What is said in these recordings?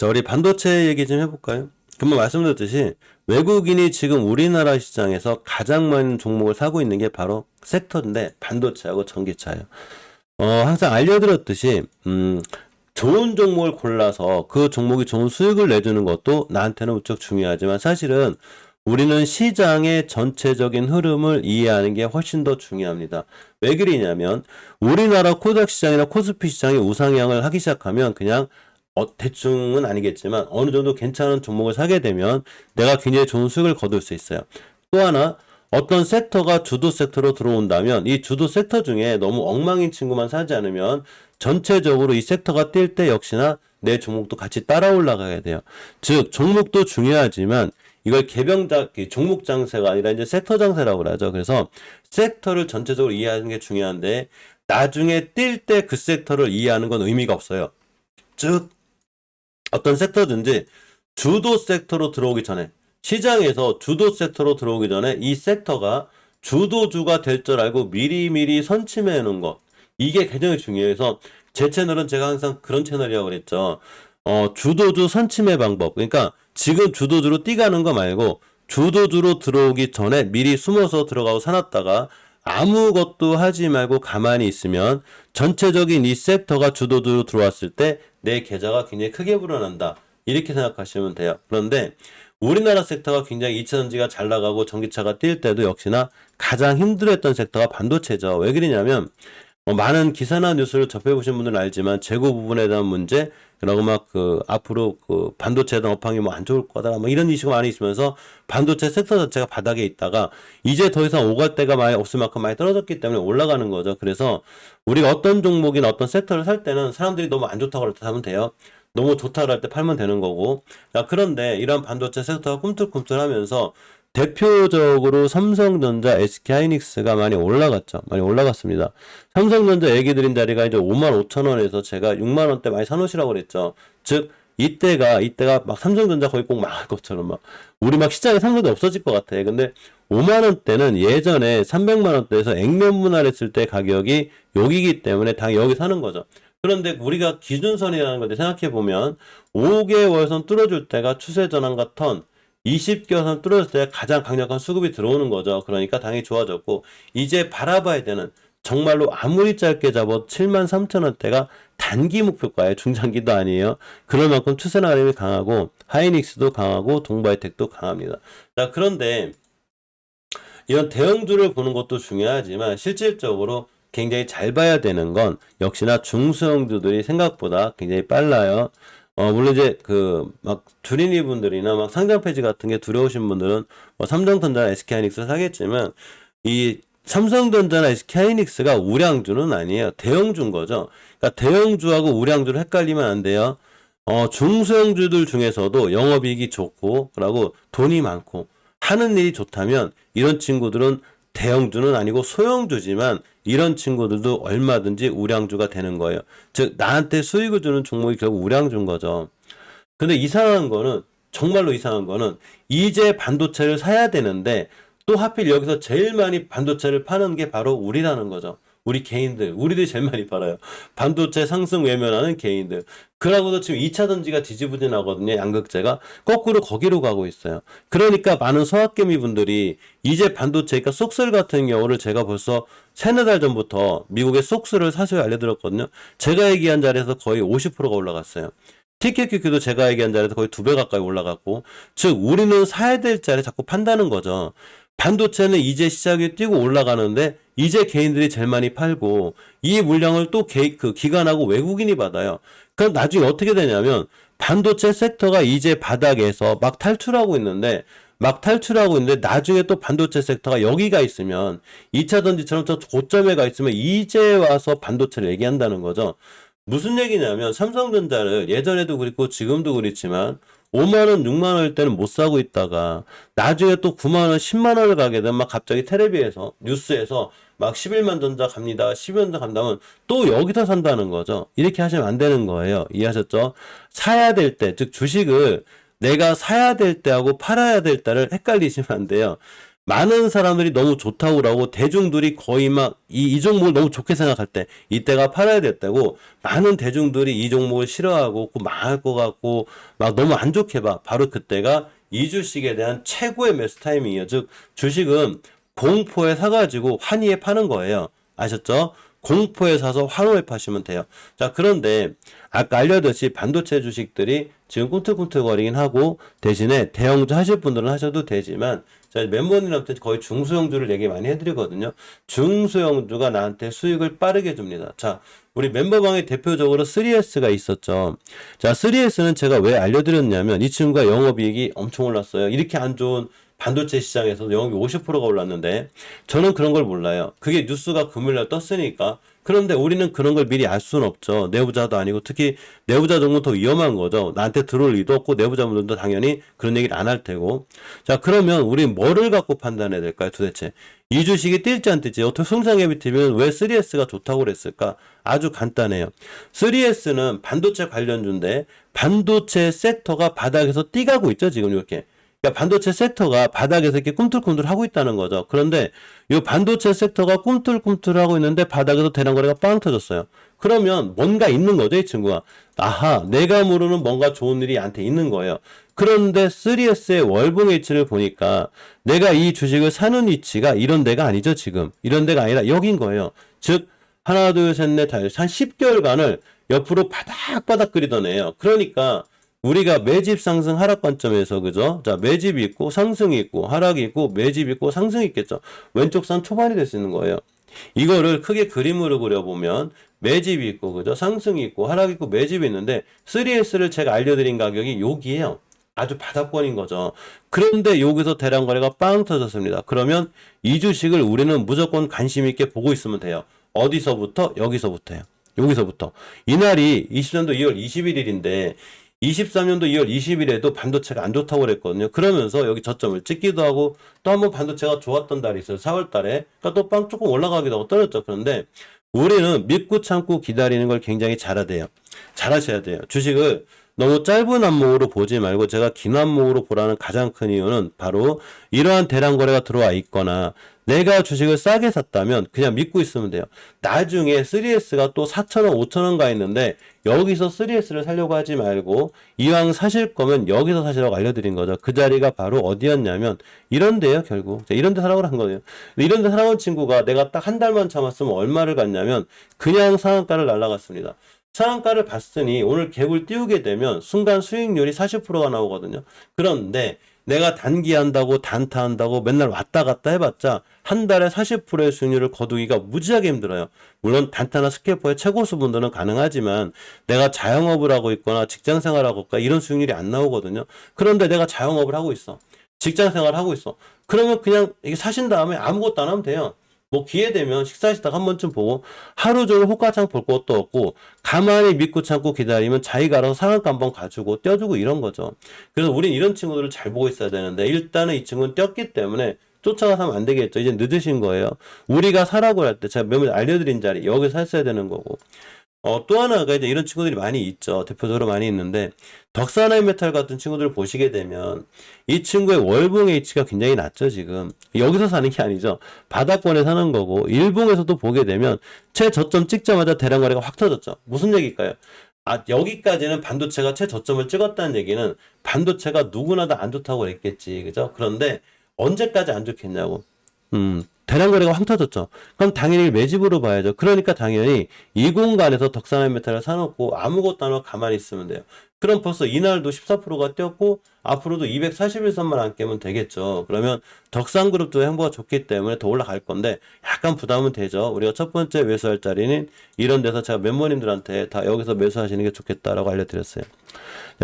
자, 우리 반도체 얘기 좀 해볼까요? 금방 말씀드렸듯이 외국인이 지금 우리나라 시장에서 가장 많은 종목을 사고 있는 게 바로 섹터인데 반도체하고 전기차예요. 항상 알려드렸듯이 좋은 종목을 골라서 그 종목이 좋은 수익을 내주는 것도 나한테는 무척 중요하지만 사실은 우리는 시장의 전체적인 흐름을 이해하는 게 훨씬 더 중요합니다. 왜 그러냐면 우리나라 코스닥 시장이나 코스피 시장이 우상향을 하기 시작하면 그냥 대충은 아니겠지만 어느 정도 괜찮은 종목을 사게 되면 내가 굉장히 좋은 수익을 거둘 수 있어요. 또 하나 어떤 섹터가 주도 섹터로 들어온다면 이 주도 섹터 중에 너무 엉망인 친구만 사지 않으면 전체적으로 이 섹터가 뛸 때 역시나 내 종목도 같이 따라 올라가야 돼요. 즉 종목도 중요하지만 이걸 종목 장세가 아니라 이제 섹터 장세라고 하죠. 그래서 섹터를 전체적으로 이해하는 게 중요한데 나중에 뛸 때 그 섹터를 이해하는 건 의미가 없어요. 즉 어떤 섹터든지 주도 섹터로 들어오기 전에 시장에서 주도 섹터로 들어오기 전에 이 섹터가 주도주가 될 줄 알고 미리미리 선침해 놓은 것 이게 굉장히 중요해서 제 채널은 제가 항상 그런 채널이라고 그랬죠. 주도주 선침의 방법 그러니까 지금 주도주로 뛰가는 거 말고 주도주로 들어오기 전에 미리 숨어서 들어가고 사놨다가 아무것도 하지 말고 가만히 있으면 전체적인 이 섹터가 주도주로 들어왔을 때 내 계좌가 굉장히 크게 불어난다. 이렇게 생각하시면 돼요. 그런데 우리나라 섹터가 굉장히 2차전지가 잘 나가고 전기차가 뛸 때도 역시나 가장 힘들었던 섹터가 반도체죠. 왜 그러냐면 많은 기사나 뉴스를 접해보신 분들은 알지만 재고 부분에 대한 문제 그리고 막 앞으로 반도체에 대한 업황이 뭐 안 좋을 거다 뭐 이런 이슈가 많이 있으면서 반도체 섹터 자체가 바닥에 있다가 이제 더 이상 오갈 데가 많이 없을 만큼 많이 떨어졌기 때문에 올라가는 거죠. 그래서 우리가 어떤 종목이나 어떤 섹터를 살 때는 사람들이 너무 안 좋다고 할 때 사면 돼요. 너무 좋다고 할 때 팔면 되는 거고. 자, 그런데 이런 반도체 섹터가 꿈틀꿈틀하면서 대표적으로 삼성전자, SK하이닉스가 많이 올라갔죠. 많이 올라갔습니다. 삼성전자 얘기 드린 자리가 이제 55,000원에서 제가 6만원대 많이 사놓으시라고 그랬죠. 즉, 이때가 막 삼성전자 거의 꼭 망할 것처럼 우리 막 시장에 삼성전자 없어질 것 같아. 근데 5만원대는 예전에 300만원대에서 액면분할했을 때 가격이 여기기 때문에 당연히 여기 사는 거죠. 그런데 우리가 기준선이라는 걸 생각해보면 5개월선 뚫어줄 때가 추세전환과 턴 20개선 뚫어졌을 때 가장 강력한 수급이 들어오는 거죠. 그러니까 당연히 좋아졌고 이제 바라봐야 되는 정말로 아무리 짧게 잡아도 73,000원대가 단기 목표가예요. 중장기도 아니에요. 그럴 만큼 추세 나름이 강하고 하이닉스도 강하고 동바이텍도 강합니다. 자, 그런데 이런 대형주를 보는 것도 중요하지만 실질적으로 굉장히 잘 봐야 되는 건 역시나 중소형주들이 생각보다 굉장히 빨라요. 물론 이제 막 주린이 분들이나 막 상장 폐지 같은 게 두려우신 분들은 뭐 삼성전자나 SK하이닉스 사겠지만 이 삼성전자나 SK하이닉스가 우량주는 아니에요. 대형주인 거죠. 그러니까 대형주하고 우량주를 헷갈리면 안 돼요. 중소형주들 중에서도 영업이익이 좋고 그리고 돈이 많고 하는 일이 좋다면 이런 친구들은 대형주는 아니고 소형주지만 이런 친구들도 얼마든지 우량주가 되는 거예요. 즉 나한테 수익을 주는 종목이 결국 우량주인 거죠. 근데 이상한 거는 정말로 이상한 거는 이제 반도체를 사야 되는데 또 하필 여기서 제일 많이 반도체를 파는 게 바로 우리라는 거죠. 우리 개인들, 우리들이 제일 많이 팔아요. 반도체 상승 외면하는 개인들. 그러고도 지금 2차전지가 지지부진하거든요. 양극재가. 거꾸로 거기로 가고 있어요. 그러니까 많은 소확개미 분들이 이제 반도체, 그러니까 쏙슬 같은 경우를 제가 벌써 3-4달 전부터 미국의 쏙슬을 사실 알려드렸거든요. 제가 얘기한 자리에서 거의 50%가 올라갔어요. TKQQ도 제가 얘기한 자리에서 거의 2배 가까이 올라갔고, 즉 우리는 사야 될 자리 자꾸 판다는 거죠. 반도체는 이제 시작이 뛰고 올라가는데 이제 개인들이 제일 많이 팔고 이 물량을 또 기관하고 외국인이 받아요. 그럼 나중에 어떻게 되냐면 반도체 섹터가 이제 바닥에서 막 탈출하고 있는데 나중에 또 반도체 섹터가 여기가 있으면 2차전지처럼 저 고점에 가 있으면 이제 와서 반도체를 얘기한다는 거죠. 무슨 얘기냐면 삼성전자를 예전에도 그랬고 지금도 그렇지만 5만원, 6만원일 때는 못 사고 있다가 나중에 또 9만원, 10만원을 가게 되면 막 갑자기 텔레비에서 뉴스에서 막 11만 전자 갑니다. 12만 전자 간다면 또 여기서 산다는 거죠. 이렇게 하시면 안 되는 거예요. 이해하셨죠? 사야 될 때, 즉 주식을 내가 사야 될 때하고 팔아야 될 때를 헷갈리시면 안 돼요. 많은 사람들이 너무 좋다고 그러고 대중들이 거의 막 이 종목을 너무 좋게 생각할 때 이때가 팔아야 됐다고 많은 대중들이 이 종목을 싫어하고 그 망할 것 같고 막 너무 안 좋게 봐. 바로 그때가 이 주식에 대한 최고의 매수 타이밍이에요. 즉 주식은 공포에 사가지고 환희에 파는 거예요. 아셨죠? 공포에 사서 환호에 파시면 돼요. 자, 그런데 아까 알려드렸듯이 반도체 주식들이 지금 꿈틀꿈틀거리긴 하고 대신에 대형주 하실 분들은 하셔도 되지만 저희 멤버님한테 거의 중소형주를 얘기 많이 해드리거든요. 중소형주가 나한테 수익을 빠르게 줍니다. 자, 우리 멤버방에 대표적으로 3S가 있었죠. 자, 3S는 제가 왜 알려드렸냐면 이 친구가 영업이익이 엄청 올랐어요. 이렇게 안 좋은 반도체 시장에서 영업이 50%가 올랐는데 저는 그런 걸 몰라요. 그게 뉴스가 금요일날 떴으니까. 그런데 우리는 그런 걸 미리 알 수는 없죠. 내부자도 아니고 특히 내부자 정도는 더 위험한 거죠. 나한테 들어올 리도 없고 내부자분들도 당연히 그런 얘기를 안 할 테고. 자, 그러면 우리 뭐를 갖고 판단해야 될까요? 도대체 이 주식이 뛸지 안 뛸지 어떻게 손상협이 뛰면 왜 3S가 좋다고 그랬을까? 아주 간단해요. 3S는 반도체 관련주인데 반도체 섹터가 바닥에서 뛰가고 있죠. 지금 이렇게. 그러니까 반도체 섹터가 바닥에서 이렇게 꿈틀꿈틀 하고 있다는 거죠. 그런데 이 반도체 섹터가 꿈틀꿈틀 하고 있는데 바닥에서 대량거래가 빵 터졌어요. 그러면 뭔가 있는 거죠, 이 친구가. 아하, 내가 모르는 뭔가 좋은 일이 한테 있는 거예요. 그런데 3S의 월봉 위치를 보니까 내가 이 주식을 사는 위치가 이런 데가 아니죠, 지금. 이런 데가 아니라 여긴 거예요. 즉, 하나, 둘, 셋, 넷, 한 10개월간을 옆으로 바닥바닥 끓이던 애예요. 그러니까 우리가 매집 상승 하락 관점에서 그죠? 자, 매집이 있고 상승이 있고 하락이 있고 매집이 있고 상승이 있겠죠. 왼쪽 산 초반이 될 수 있는 거예요. 이거를 크게 그림으로 그려보면 매집이 있고 그죠? 상승이 있고 하락이 있고 매집이 있는데 3S를 제가 알려드린 가격이 여기에요. 아주 바닥권인 거죠. 그런데 여기서 대량 거래가 빵 터졌습니다. 그러면 이 주식을 우리는 무조건 관심 있게 보고 있으면 돼요. 어디서부터? 여기서부터요. 여기서부터. 이날이 20년도 2월 21일인데 23년도 2월 20일에도 반도체가 안 좋다고 그랬거든요. 그러면서 여기 저점을 찍기도 하고 또 한번 반도체가 좋았던 달이 있어요. 4월 달에. 그러니까 또 빵 조금 올라가기도 하고 떨어졌죠. 그런데 우리는 믿고 참고 기다리는 걸 굉장히 잘하셔야 돼요. 주식을 너무 짧은 안목으로 보지 말고 제가 긴 안목으로 보라는 가장 큰 이유는 바로 이러한 대량 거래가 들어와 있거나 내가 주식을 싸게 샀다면 그냥 믿고 있으면 돼요. 나중에 3S가 또 4,000원, 5,000원 가 있는데 여기서 3S를 사려고 하지 말고 이왕 사실 거면 여기서 사시라고 알려드린 거죠. 그 자리가 바로 어디였냐면 이런데요, 결국. 이런 데 사라고 한 거예요. 이런 데 사라고 한 친구가 내가 딱 한 달만 참았으면 얼마를 갔냐면 그냥 상한가를 날라갔습니다. 상한가를 봤으니 오늘 갭을 띄우게 되면 순간 수익률이 40%가 나오거든요. 그런데 내가 단기한다고 단타한다고 맨날 왔다 갔다 해봤자 한 달에 40%의 수익률을 거두기가 무지하게 힘들어요. 물론 단타나 스캐퍼의 최고수분들은 가능하지만 내가 자영업을 하고 있거나 직장생활하고 있거나 이런 수익률이 안 나오거든요. 그런데 내가 자영업을 하고 있어. 직장생활을 하고 있어. 그러면 그냥 이게 사신 다음에 아무것도 안 하면 돼요. 뭐 기회 되면 식사하시다가 한 번쯤 보고 하루 종일 호가창 볼 것도 없고 가만히 믿고 참고 기다리면 자기가 알아서 상한가 한번 가지고 떼어주고 이런 거죠. 그래서 우린 이런 친구들을 잘 보고 있어야 되는데 일단은 이 친구는 뛰었기 때문에 쫓아가서 하면 안 되겠죠. 이제 늦으신 거예요. 우리가 사라고 할 때 제가 몇몇 알려드린 자리 여기서 샀어야 되는 거고. 또 하나가 이제 이런 친구들이 많이 있죠. 대표적으로 많이 있는데, 덕산하이메탈 같은 친구들을 보시게 되면, 이 친구의 월봉 H가 굉장히 낮죠, 지금. 여기서 사는 게 아니죠. 바닥권에 사는 거고, 일봉에서도 보게 되면, 최저점 찍자마자 대량 거래가 확 터졌죠. 무슨 얘기일까요? 아, 여기까지는 반도체가 최저점을 찍었다는 얘기는 반도체가 누구나 다 안 좋다고 그랬겠지. 그죠? 그런데 언제까지 안 좋겠냐고. 대량 거래가 확 터졌죠. 그럼 당연히 매집으로 봐야죠. 그러니까 당연히 이 공간에서 덕산하이메탈을 사놓고 아무것도 안 하고 가만히 있으면 돼요. 그럼 벌써 이날도 14%가 뛰었고 앞으로도 241선만 안 깨면 되겠죠. 그러면 덕산그룹도 행보가 좋기 때문에 더 올라갈 건데 약간 부담은 되죠. 우리가 첫 번째 매수할 자리는 이런 데서 제가 멤버님들한테 다 여기서 매수하시는 게 좋겠다라고 알려드렸어요.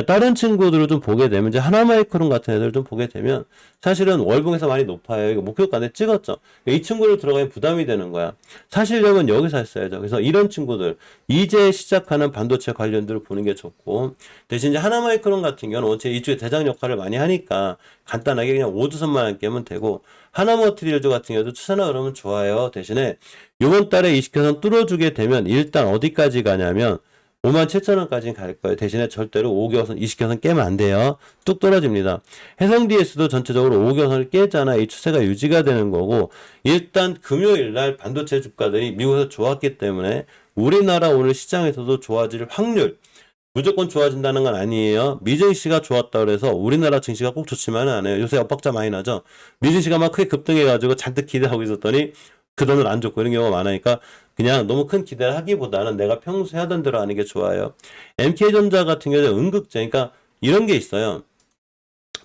다른 친구들을 좀 보게 되면 이제 하나마이크론 같은 애들 좀 보게 되면 사실은 월봉에서 많이 높아요. 이거 목표가에 찍었죠. 이 친구를 들어가면 부담이 되는 거야. 사시려면 여기서 했어야죠. 그래서 이런 친구들 이제 시작하는 반도체 관련들을 보는 게 좋고 대신 이제 하나마이크론 같은 경우는 원체 이쪽에 대장 역할을 많이 하니까 간단하게 그냥 5주선만 깨면 되고 하나머티리얼즈 같은 경우도 추세나 그러면 좋아요. 대신에 이번 달에 20개선 뚫어주게 되면 일단 어디까지 가냐면 57,000원까지는 갈 거예요. 대신에 절대로 5개선, 20개선 깨면 안 돼요. 뚝 떨어집니다. 해성DS도 전체적으로 5개선을 깨잖아. 이 추세가 유지가 되는 거고, 일단 금요일 날 반도체 주가들이 미국에서 좋았기 때문에 우리나라 오늘 시장에서도 좋아질 확률, 무조건 좋아진다는 건 아니에요. 미증시가 좋았다 그래서 우리나라 증시가 꼭 좋지만은 않아요. 요새 엇박자 많이 나죠. 미증시가 막 크게 급등해가지고 잔뜩 기대하고 있었더니 그 돈을 안 줬고 이런 경우가 많으니까 그냥 너무 큰 기대를 하기보다는 내가 평소에 하던 대로 하는 게 좋아요. MK전자 같은 경우는 응급제, 그러니까 이런 게 있어요.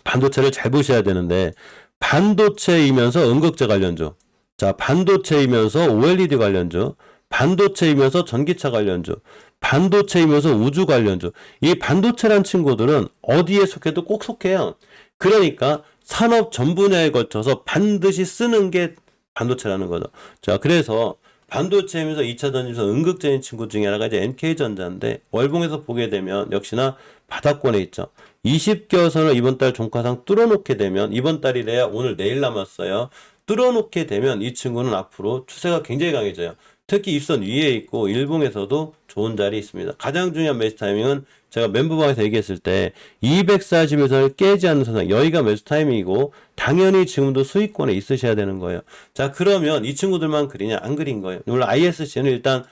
반도체를 잘 보셔야 되는데 반도체이면서 응급제 관련주, 자 반도체이면서 OLED 관련주, 반도체이면서 전기차 관련주, 반도체이면서 우주 관련주. 이 반도체란 친구들은 어디에 속해도 꼭 속해요. 그러니까 산업 전 분야에 걸쳐서 반드시 쓰는 게 반도체라는 거죠. 자, 그래서 반도체면서 2차 전지에서 응급적인 친구 중에 하나가 이제 MK전자인데 월봉에서 보게 되면 역시나 바닥권에 있죠. 20개선을 이번 달 종가상 뚫어놓게 되면 이번 달이래야 오늘 내일 남았어요. 뚫어놓게 되면 이 친구는 앞으로 추세가 굉장히 강해져요. 특히 입선 위에 있고 일봉에서도 좋은 자리에 있습니다. 가장 중요한 매수 타이밍은 제가 멘붕방에서 얘기했을 때 240에서를 깨지 않는 선상 여기가 매수 타이밍이고 당연히 지금도 수익권에 있으셔야 되는 거예요. 자, 그러면 이 친구들만 그리냐? 안 그린 거예요. 물론 ISC는 일단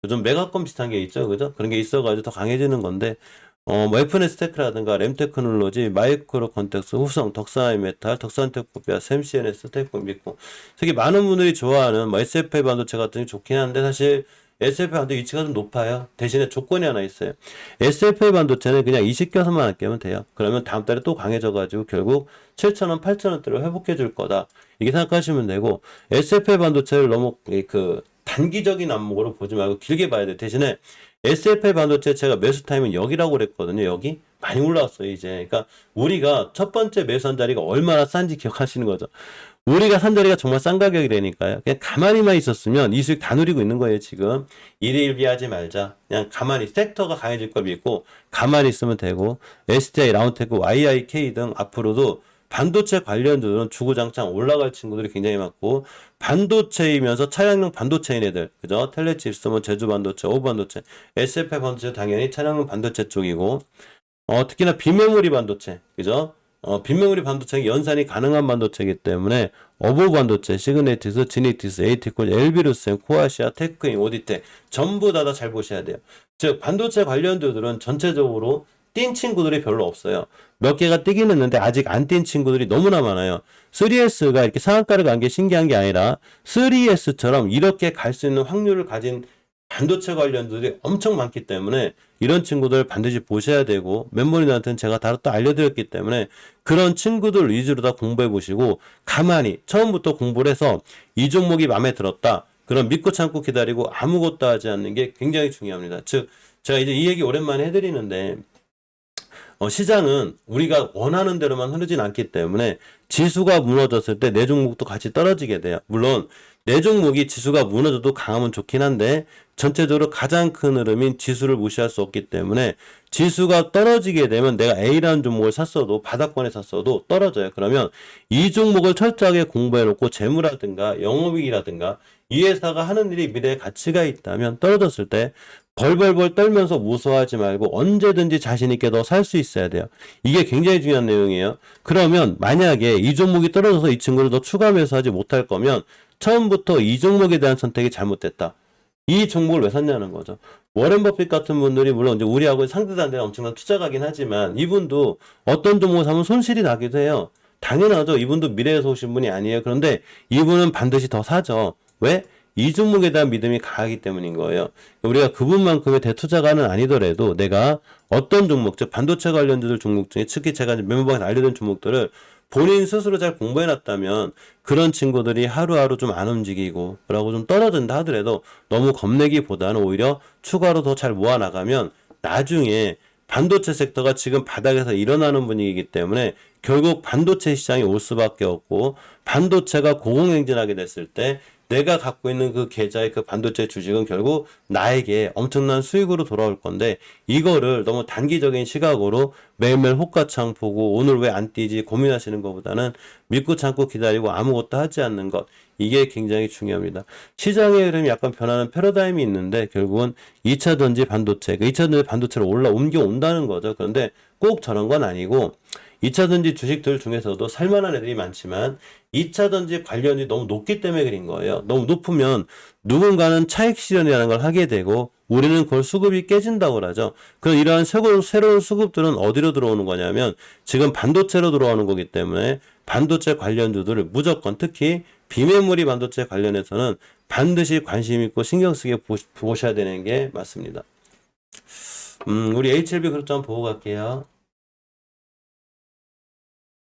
좀 매각권 비슷한 게 있죠. 그죠? 그런 게 있어가지고 더 강해지는 건데 뭐 FNS테크라든가 램테크놀로지, 마이크로 컨텍스, 후성, 덕산하이메탈, 덕산테크코피아, 샘CNS, 테크미코 되게 많은 분들이 좋아하는 뭐 SFA 반도체 같은 게 좋긴 한데 사실 SFA 반도체 위치가 좀 높아요. 대신에 조건이 하나 있어요. SFA 반도체는 그냥 20개선만 안 깨면 돼요. 그러면 다음 달에 또 강해져가지고 결국 7,000원, 8,000원대로 회복해 줄 거다. 이게 생각하시면 되고 SFA 반도체를 너무 그 단기적인 안목으로 보지 말고 길게 봐야 돼. 대신에 SFA 반도체 제가 매수 타임은 여기라고 그랬거든요. 여기 많이 올라왔어요 이제. 그러니까 우리가 첫 번째 매수한 자리가 얼마나 싼지 기억하시는 거죠. 우리가 산 자리가 정말 싼 가격이라니까요. 그냥 가만히만 있었으면 이 수익 다 누리고 있는 거예요 지금. 일희일비하지 말자. 그냥 가만히 섹터가 강해질 걸 믿고 가만히 있으면 되고 STI, 라운테크, YIK 등 앞으로도 반도체 관련주들은 주구장창 올라갈 친구들이 굉장히 많고 반도체이면서 차량용 반도체인 애들 그죠? 텔레칩스, 뭐 제주 반도체, 오브 반도체, SFI 반도체 당연히 차량용 반도체 쪽이고 특히나 비메모리 반도체 그죠? 빈메모리 반도체가 연산이 가능한 반도체이기 때문에 어보 반도체, 시그네티스, 지니티스, 에이티콜, 엘비루센, 코아시아, 테크인, 오디텍 전부 다 잘 보셔야 돼요. 즉 반도체 관련주들은 전체적으로 뛴 친구들이 별로 없어요. 몇 개가 뛰긴 했는데 아직 안 뛴 친구들이 너무나 많아요. 3S가 이렇게 상한가를 간 게 신기한 게 아니라 3S처럼 이렇게 갈 수 있는 확률을 가진 반도체 관련들이 엄청 많기 때문에 이런 친구들 반드시 보셔야 되고 멤버님한테는 제가 다 또 알려드렸기 때문에 그런 친구들 위주로 다 공부해 보시고 가만히 처음부터 공부를 해서 이 종목이 마음에 들었다. 그럼 믿고 참고 기다리고 아무것도 하지 않는 게 굉장히 중요합니다. 즉 제가 이제 이 얘기 오랜만에 해드리는데 시장은 우리가 원하는 대로만 흐르진 않기 때문에 지수가 무너졌을 때 내 종목도 같이 떨어지게 돼요. 물론 내 종목이 지수가 무너져도 강하면 좋긴 한데 전체적으로 가장 큰 흐름인 지수를 무시할 수 없기 때문에 지수가 떨어지게 되면 내가 A라는 종목을 샀어도 바닥권에 샀어도 떨어져요. 그러면 이 종목을 철저하게 공부해 놓고 재무라든가 영업이익이라든가 이 회사가 하는 일이 미래에 가치가 있다면 떨어졌을 때 벌벌벌 떨면서 무서워하지 말고 언제든지 자신 있게 더 살 수 있어야 돼요. 이게 굉장히 중요한 내용이에요. 그러면 만약에 이 종목이 떨어져서 이 친구를 더 추가 매수하지 못할 거면 처음부터 이 종목에 대한 선택이 잘못됐다. 이 종목을 왜 샀냐는 거죠. 워렌 버핏 같은 분들이 물론 이제 우리하고 상대단계는 엄청난 투자가긴 하지만 이분도 어떤 종목을 사면 손실이 나기도 해요. 당연하죠. 이분도 미래에서 오신 분이 아니에요. 그런데 이분은 반드시 더 사죠. 왜? 이 종목에 대한 믿음이 강하기 때문인 거예요. 우리가 그분만큼의 대투자가는 아니더라도 내가 어떤 종목, 즉 반도체 관련주들 종목 중에 특히 제가 멤버방에서 알려드린 종목들을 본인 스스로 잘 공부해놨다면 그런 친구들이 하루하루 좀 안 움직이고 그러고 좀 떨어진다 하더라도 너무 겁내기보다는 오히려 추가로 더 잘 모아나가면 나중에 반도체 섹터가 지금 바닥에서 일어나는 분위기이기 때문에 결국 반도체 시장이 올 수밖에 없고 반도체가 고공행진하게 됐을 때 내가 갖고 있는 그 계좌의 그 반도체 주식은 결국 나에게 엄청난 수익으로 돌아올 건데 이거를 너무 단기적인 시각으로 매일매일 호가창 보고 오늘 왜 안 뛰지 고민하시는 것보다는 믿고 참고 기다리고 아무것도 하지 않는 것 이게 굉장히 중요합니다. 시장의 흐름이 약간 변하는 패러다임이 있는데 결국은 2차 전지 반도체, 2차 전지 반도체로 옮겨온다는 거죠. 그런데 꼭 저런 건 아니고 2차 전지 주식들 중에서도 살만한 애들이 많지만 2차 전지 관련이 너무 높기 때문에 그린 거예요. 너무 높으면 누군가는 차익 실현이라는 걸 하게 되고 우리는 그걸 수급이 깨진다고 하죠. 그럼 이러한 새로운 수급들은 어디로 들어오는 거냐면 지금 반도체로 들어오는 거기 때문에 반도체 관련주들을 무조건 특히 비메모리 반도체 관련해서는 반드시 관심 있고 신경 쓰게 보셔야 되는 게 맞습니다. 우리 HLB 그룹 좀 보고 갈게요.